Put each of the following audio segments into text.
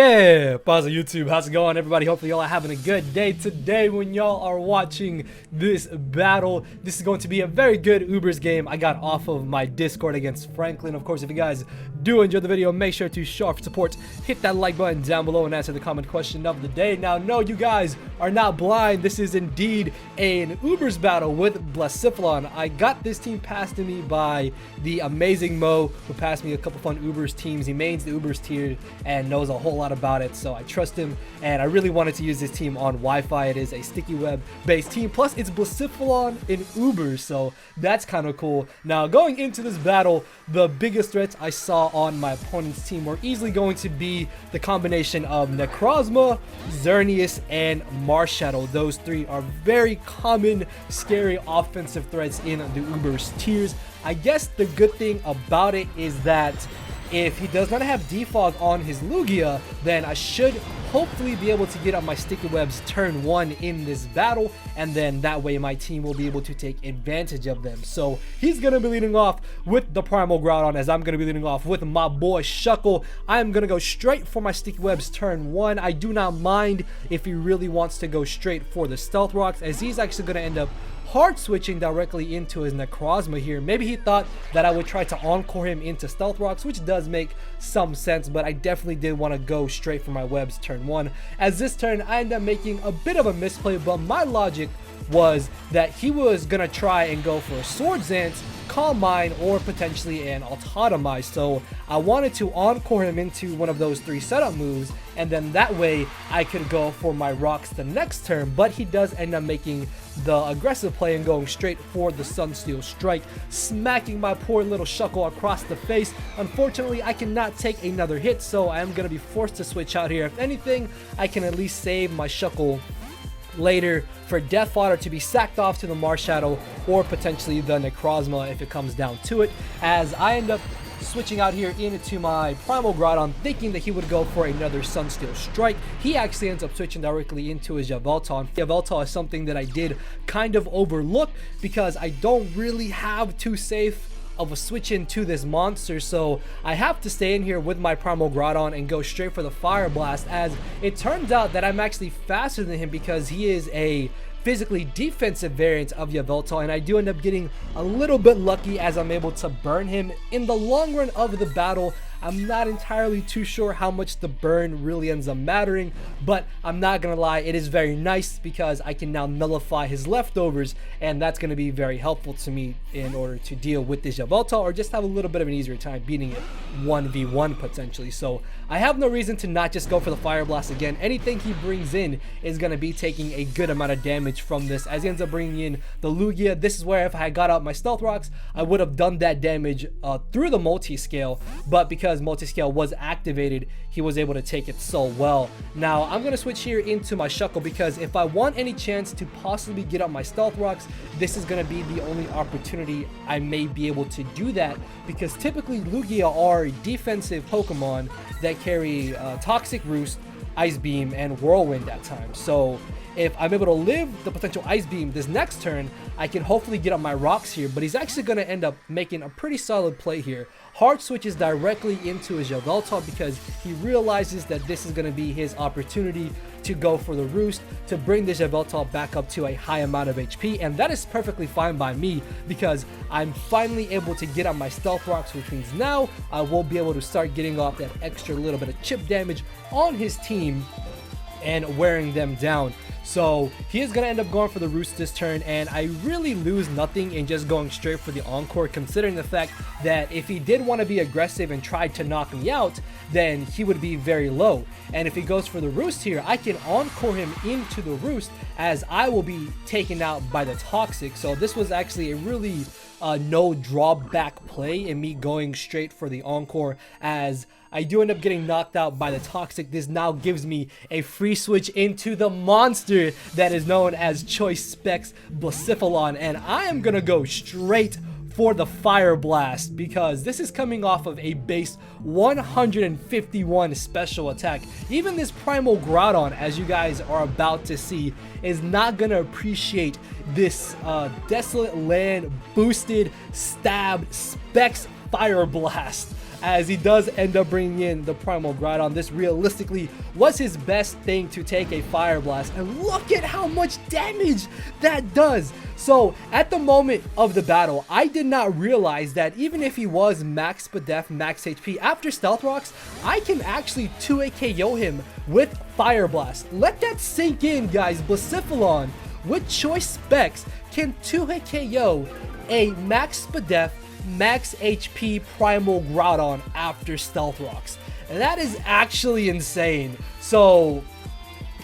Yeah, pause of YouTube. How's it going, everybody? Hopefully y'all are having a good day today when y'all are watching this battle. This is going to be a very good UBERS game I got off of my Discord against Franklin. Of course, if you guys do enjoy the video, make sure to show our support, hit that like button down below, and answer the comment question of the day. Now, no, you guys are not blind. This is indeed an UBERS battle with Blacephalon. I got this team passed to me by the amazing Mo, who passed me a couple fun UBERS teams. He mains the UBERS tier and knows a whole lot about it, so I trust him, and I really wanted to use this team on Wi-Fi. It is a sticky web based team, plus it's Blacephalon in UBERS, so that's kind of cool. Now, going into this battle, the biggest threats I saw on my opponent's team were easily going to be the combination of Necrozma, Xerneas, and Marshadow. Those three are very common, scary offensive threats in the UBERS tiers. I guess the good thing about it is that if he does not have defog on his Lugia, then I should hopefully be able to get up my sticky webs turn 1 in this battle, and then that way my team will be able to take advantage of them. So he's going to be leading off with the Primal Groudon, as I'm going to be leading off with my boy Shuckle. I'm going to go straight for my sticky webs turn 1. I do not mind if he really wants to go straight for the Stealth Rocks, as he's actually going to end up hard switching directly into his Necrozma here. Maybe he thought that I would try to encore him into Stealth Rocks, which does make some sense, but I definitely did want to go straight for my webs turn 1. As this turn, I ended up making a bit of a misplay, but my logic was that he was gonna try and go for a Swords Dance, Calm Mind, or potentially an Autotomize. So I wanted to encore him into one of those 3 setup moves, and then that way I could go for my rocks the next turn. But he does end up making the aggressive play and going straight for the Sunsteel Strike, smacking my poor little Shuckle across the face. Unfortunately, I cannot take another hit, so I am gonna be forced to switch out here. If anything, I can at least save my Shuckle later for Death Fodder to be sacked off to the Marshadow or potentially the Necrozma if it comes down to it, as I end up switching out here into my Primal Groudon, thinking that he would go for another Sunsteel Strike. He actually ends up switching directly into his Yveltal. Yveltal is something that I did kind of overlook because I don't really have too safe of a switch into this monster, so I have to stay in here with my Primal Groudon and go straight for the Fire Blast, as it turns out that I'm actually faster than him because he is a physically defensive variant of Yveltal, and I do end up getting a little bit lucky as I'm able to burn him. In the long run of the battle, I'm not entirely too sure how much the burn really ends up mattering, but I'm not gonna lie, it is very nice because I can now nullify his leftovers, and that's gonna be very helpful to me in order to deal with this Yveltal or just have a little bit of an easier time beating it 1v1 potentially. So I have no reason to not just go for the Fire Blast again. Anything he brings in is gonna be taking a good amount of damage from this, as he ends up bringing in the Lugia. This is where if I had got out my Stealth Rocks, I would have done that damage through the multi-scale, but because multi-scale was activated, he was able to take it so well. Now I'm gonna switch here into my Shuckle because if I want any chance to possibly get up my Stealth Rocks, this is gonna be the only opportunity I may be able to do that, because typically Lugia are defensive Pokemon that carry Toxic Roost, Ice Beam, and Whirlwind at times. So if I'm able to live the potential Ice Beam this next turn, I can hopefully get up my rocks here, but he's actually going to end up making a pretty solid play here. Hard switches directly into his Yveltal because he realizes that this is going to be his opportunity to go for the Roost, to bring this Yveltal back up to a high amount of HP, and that is perfectly fine by me because I'm finally able to get on my Stealth Rocks, which means now I will be able to start getting off that extra little bit of chip damage on his team and wearing them down. So he is going to end up going for the Roost this turn, and I really lose nothing in just going straight for the Encore, considering the fact that if he did want to be aggressive and tried to knock me out, then he would be very low. And if he goes for the Roost here, I can Encore him into the Roost, as I will be taken out by the Toxic. So this was actually a really no drawback play in me going straight for the Encore, as I do end up getting knocked out by the Toxic. This now gives me a free switch into the monster that is known as Choice Specs Blacephalon, and I am gonna go straight for the Fire Blast because this is coming off of a base 151 special attack. Even this Primal Groudon, as you guys are about to see, is not gonna appreciate this Desolate Land boosted stabbed Specs Fire Blast. as he does end up bringing in the Primal Groudon. This realistically was his best thing to take a Fire Blast, and look at how much damage that does. So at the moment of the battle, I did not realize that even if he was max Spadef, max HP, after Stealth Rocks, I can actually 2-hit KO him with Fire Blast. Let that sink in, guys. Blacephalon with choice specs can 2-hit KO a max Spadef, max HP Primal Groudon after Stealth Rocks. And that is actually insane. So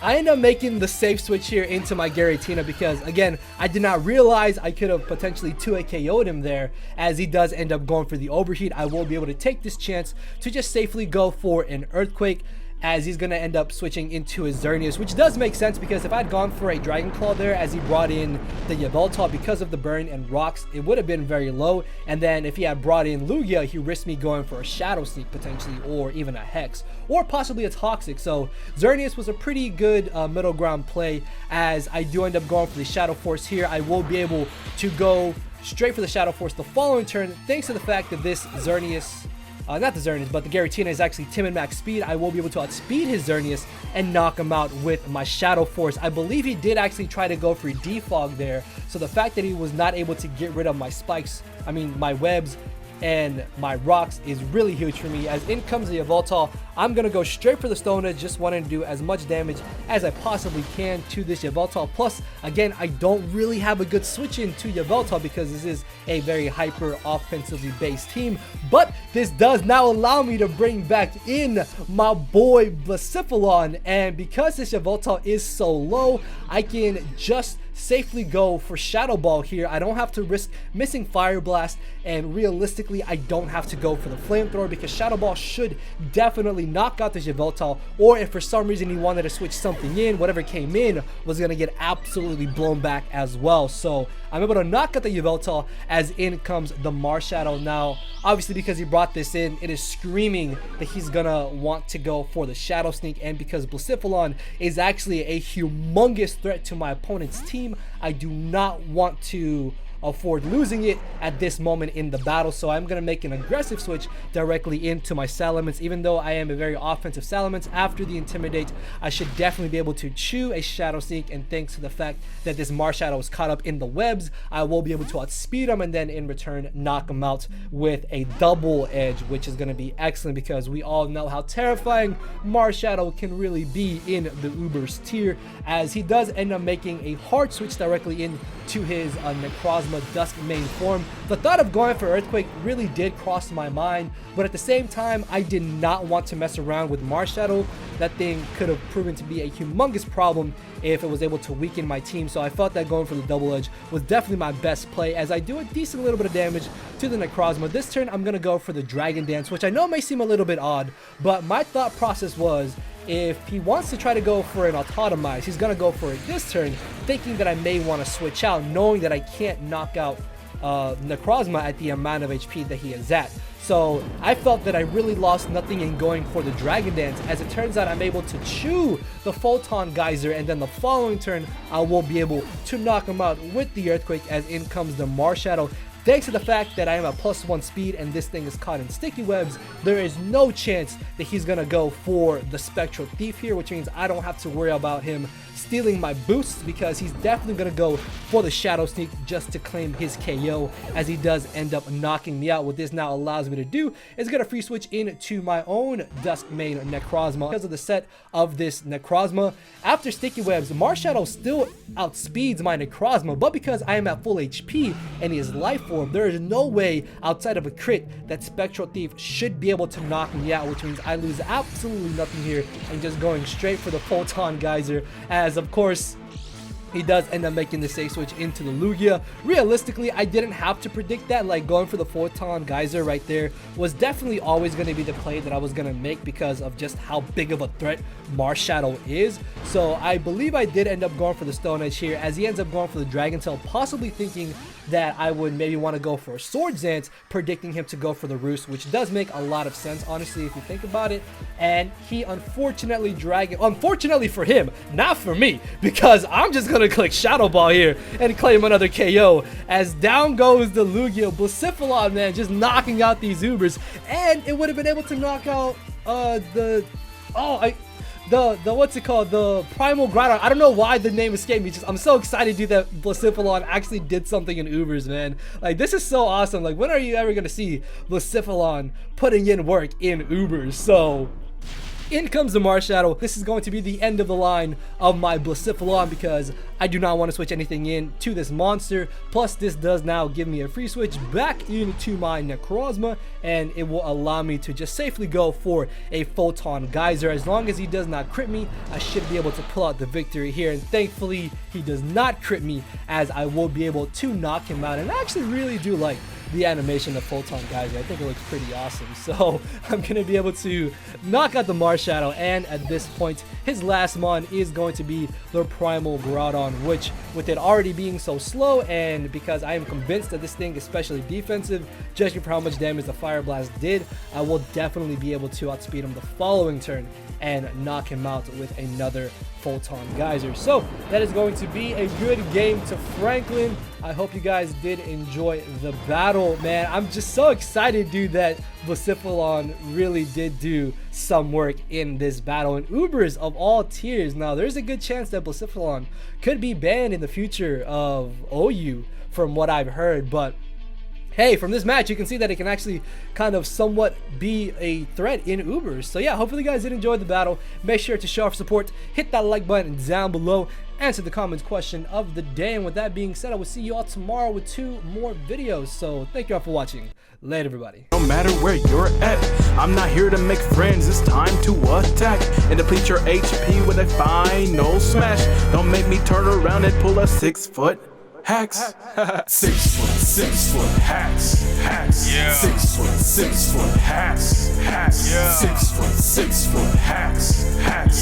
I end up making the safe switch here into my Giratina because, again, I did not realize I could have potentially 2-hit KO'd him there, as he does end up going for the Overheat. I will be able to take this chance to just safely go for an Earthquake, as he's going to end up switching into his Xerneas, which does make sense because if I'd gone for a Dragon Claw there as he brought in the Yveltal, because of the burn and rocks, it would have been very low. And then if he had brought in Lugia, he risked me going for a Shadow Sneak potentially, or even a Hex, or possibly a Toxic. So Xerneas was a pretty good middle ground play, as I do end up going for the Shadow Force here. I will be able to go straight for the Shadow Force the following turn, thanks to the fact that this Xerneas, not the Xerneas, but the Giratina is actually Timid Max Speed. I will be able to outspeed his Xerneas and knock him out with my Shadow Force. I believe he did actually try to go for Defog there, so the fact that he was not able to get rid of my spikes, my webs, and my rocks is really huge for me. As in comes the Yveltal, I'm going to go straight for the Stone Edge, just wanting to do as much damage as I possibly can to this Yveltal. Plus, again, I don't really have a good switch in to Yveltal because this is a very hyper offensively based team. But this does now allow me to bring back in my boy Blacephalon, and because this Yveltal is so low, I can just safely go for Shadow Ball here. I don't have to risk missing Fire Blast, and realistically I don't have to go for the Flamethrower because Shadow Ball should definitely knock out the Yveltal, or if for some reason he wanted to switch something in, whatever came in was going to get absolutely blown back as well. So I'm able to knock out the Yveltal, as in comes the Marshadow. Now obviously because he brought this in, it is screaming that he's gonna want to go for the Shadow Sneak, and because Blacephalon is actually a humongous threat to my opponent's team, I do not want to afford losing it at this moment in the battle. So I'm going to make an aggressive switch directly into my Salamence. Even though I am a very offensive Salamence, after the Intimidate, I should definitely be able to chew a Shadow Sneak, and thanks to the fact that this Marshadow is caught up in the webs, I will be able to outspeed him and then in return knock him out with a Double Edge, which is going to be excellent because we all know how terrifying Marshadow can really be in the UBERS tier, as he does end up making a hard switch directly into his Necrozma Dusk main form. The thought of going for Earthquake really did cross my mind, but at the same time I did not want to mess around with Marshadow. That thing could have proven to be a humongous problem if it was able to weaken my team, so I felt that going for the Double Edge was definitely my best play, as I do a decent little bit of damage to the Necrozma. This turn I'm going to go for the Dragon Dance, which I know may seem a little bit odd, but my thought process was, if he wants to try to go for an Autotomize, he's going to go for it this turn, thinking that I may want to switch out, knowing that I can't knock out Necrozma at the amount of HP that he is at. So I felt that I really lost nothing in going for the Dragon Dance. As it turns out, I'm able to chew the Photon Geyser, and then the following turn I will be able to knock him out with the Earthquake, as in comes the Marshadow. Thanks to the fact that I am at +1 speed and this thing is caught in sticky webs, there is no chance that he's going to go for the Spectral Thief here, which means I don't have to worry about him stealing my boosts, because he's definitely going to go for the Shadow Sneak just to claim his KO, as he does end up knocking me out. What this now allows me to do is get a free switch into my own Dusk main Necrozma. Because of the set of this Necrozma, after sticky webs, Marshadow still outspeeds my Necrozma, but because I am at full HP and he is life orb, there is no way outside of a crit that Spectral Thief should be able to knock me out, which means I lose absolutely nothing here and just going straight for the Photon Geyser, as of course he does end up making the safe switch into the Lugia. Realistically, I didn't have to predict that. Like, going for the Photon Geyser right there was definitely always going to be the play that I was going to make because of just how big of a threat Marshadow is. So I believe I did end up going for the Stone Edge here, as he ends up going for the Dragon Tail, possibly thinking that I would maybe want to go for a Swords Dance, predicting him to go for the Roost, which does make a lot of sense, honestly, if you think about it. And he unfortunately for him, not for me, because I'm just going to gonna click Shadow Ball here and claim another KO. As down goes the Lugia. Blacephalon, man, just knocking out these Ubers, and it would have been able to knock out the what's it called? The Primal Groudon. I don't know why the name escaped me. Just I'm so excited, dude, that Blacephalon actually did something in Ubers, man. Like, this is so awesome. Like, when are you ever gonna see Blacephalon putting in work in Ubers? So in comes the Marshadow. This is going to be the end of the line of my Blacephalon because I do not want to switch anything in to this monster. Plus, this does now give me a free switch back into my Necrozma, and it will allow me to just safely go for a Photon Geyser. As long as he does not crit me, I should be able to pull out the victory here. And thankfully, he does not crit me, as I will be able to knock him out. And I actually really do like the animation of Photon Geyser. I think it looks pretty awesome. So I'm gonna be able to knock out the Marshadow, and at this point his last mon is going to be the Primal Groudon, which, with it already being so slow, and because I am convinced that this thing is especially defensive, judging for how much damage the Fire Blast did, I will definitely be able to outspeed him the following turn and knock him out with another Photon Geyser. So that is going to be a good game to Franklin. I hope you guys did enjoy the battle, man. I'm just so excited, dude, that Blacephalon really did do some work in this battle. And Ubers of all tiers. Now, there's a good chance that Blacephalon could be banned in the future of OU, from what I've heard, but hey, from this match, you can see that it can actually kind of somewhat be a threat in Ubers. So yeah, hopefully you guys did enjoy the battle. Make sure to show our support, hit that like button down below, answer the comments question of the day. And with that being said, I will see you all tomorrow with 2 more videos. So thank you all for watching. Later, everybody. No matter where you're at, I'm not here to make friends. It's time to attack and deplete your HP with a final smash. Don't make me turn around and pull a 6-foot hacks. 6 foot hacks. Yeah. 6 foot hacks. Yeah. 6 foot hacks.